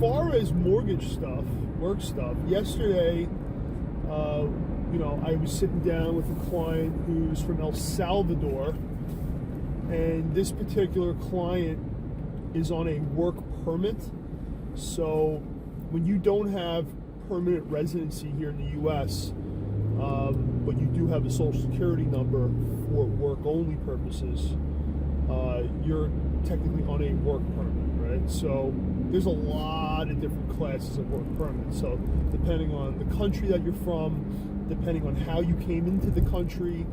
far as mortgage stuff, work stuff, yesterday, I was sitting down with a client who's from El Salvador, and this particular client is on a work permit. So when you don't have permanent residency here in the U.S., but you do have a social security number for work-only purposes, you're technically on a work permit, right? So there's a lot of different classes of work permits. So depending on the country that you're from, depending on how you came into the country,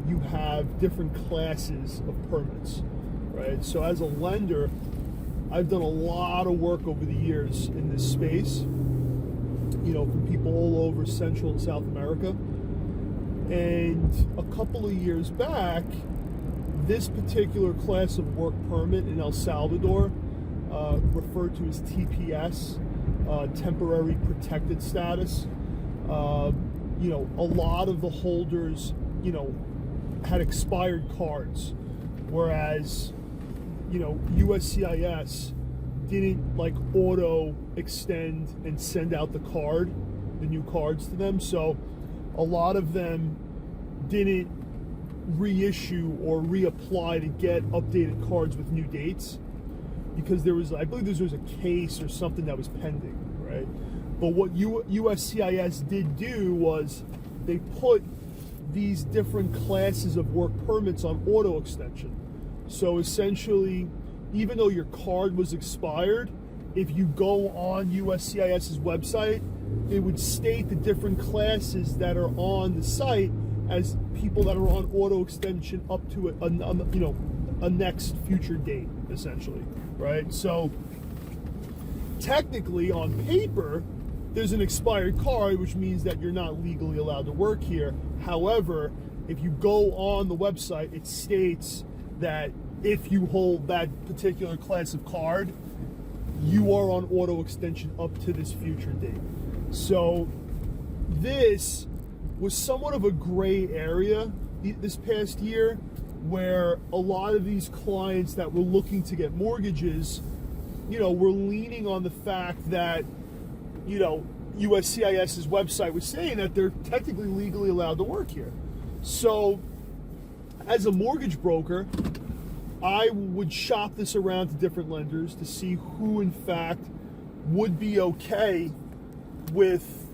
you have different classes of permits, right? So as a lender, I've done a lot of work over the years in this space, from people all over Central and South America. And a couple of years back, this particular class of work permit in El Salvador, referred to as TPS, temporary protected status, a lot of the holders, had expired cards, whereas, USCIS didn't auto extend and send out the new cards to them. So a lot of them didn't reissue or reapply to get updated cards with new dates, because I believe there was a case or something that was pending, right? But what USCIS did do was they put these different classes of work permits on auto extension. So essentially, even though your card was expired, if you go on USCIS's website, it would state the different classes that are on the site as people that are on auto extension up to a next future date, essentially, right? So technically, on paper, there's an expired card, which means that you're not legally allowed to work here. However, if you go on the website, it states that if you hold that particular class of card, you are on auto extension up to this future date. So this was somewhat of a gray area this past year, where a lot of these clients that were looking to get mortgages, were leaning on the fact that, USCIS's website was saying that they're technically legally allowed to work here. So as a mortgage broker, I would shop this around to different lenders to see who in fact would be okay with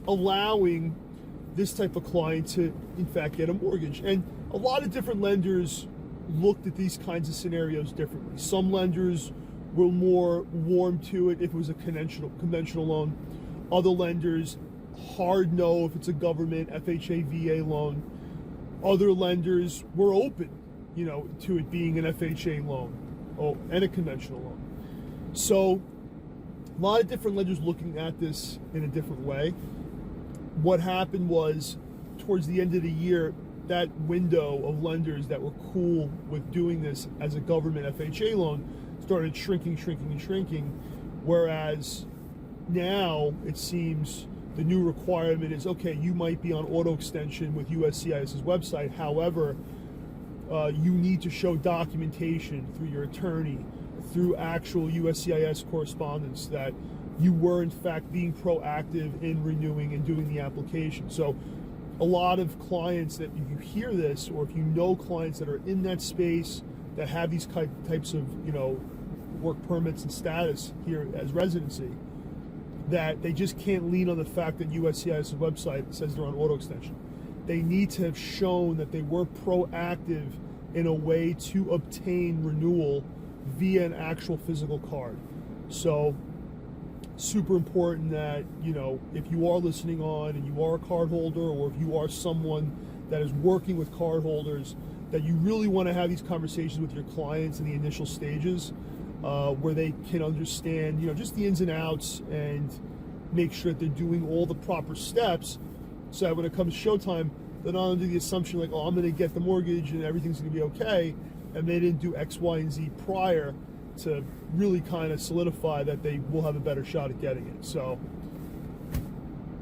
allowing this type of client to in fact get a mortgage. And a lot of different lenders looked at these kinds of scenarios differently. Some lenders were more warm to it if it was a conventional loan. Other lenders hard no if it's a government FHA VA loan. Other lenders were open, to it being an FHA loan and a conventional loan. So a lot of different lenders looking at this in a different way. What happened was, towards the end of the year, that window of lenders that were cool with doing this as a government FHA loan started shrinking, whereas now it seems the new requirement is, okay, you might be on auto extension with USCIS's website. However, you need to show documentation through your attorney, through actual USCIS correspondence, that you were in fact being proactive in renewing and doing the application. So a lot of clients that, if you hear this, or if you know clients that are in that space that have these types of work permits and status here as residency, that they just can't lean on the fact that USCIS's website says they're on auto extension. They need to have shown that they were proactive in a way to obtain renewal via an actual physical card. So super important that, if you are listening on and you are a card holder, or if you are someone that is working with card holders, that you really want to have these conversations with your clients in the initial stages, where they can understand, just the ins and outs, and make sure that they're doing all the proper steps, so that when it comes showtime, they're not under the assumption I'm going to get the mortgage and everything's going to be okay, and they didn't do X, Y, and Z prior to really kind of solidify that they will have a better shot at getting it. So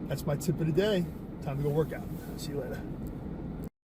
that's my tip of the day. Time to go work out. See you later.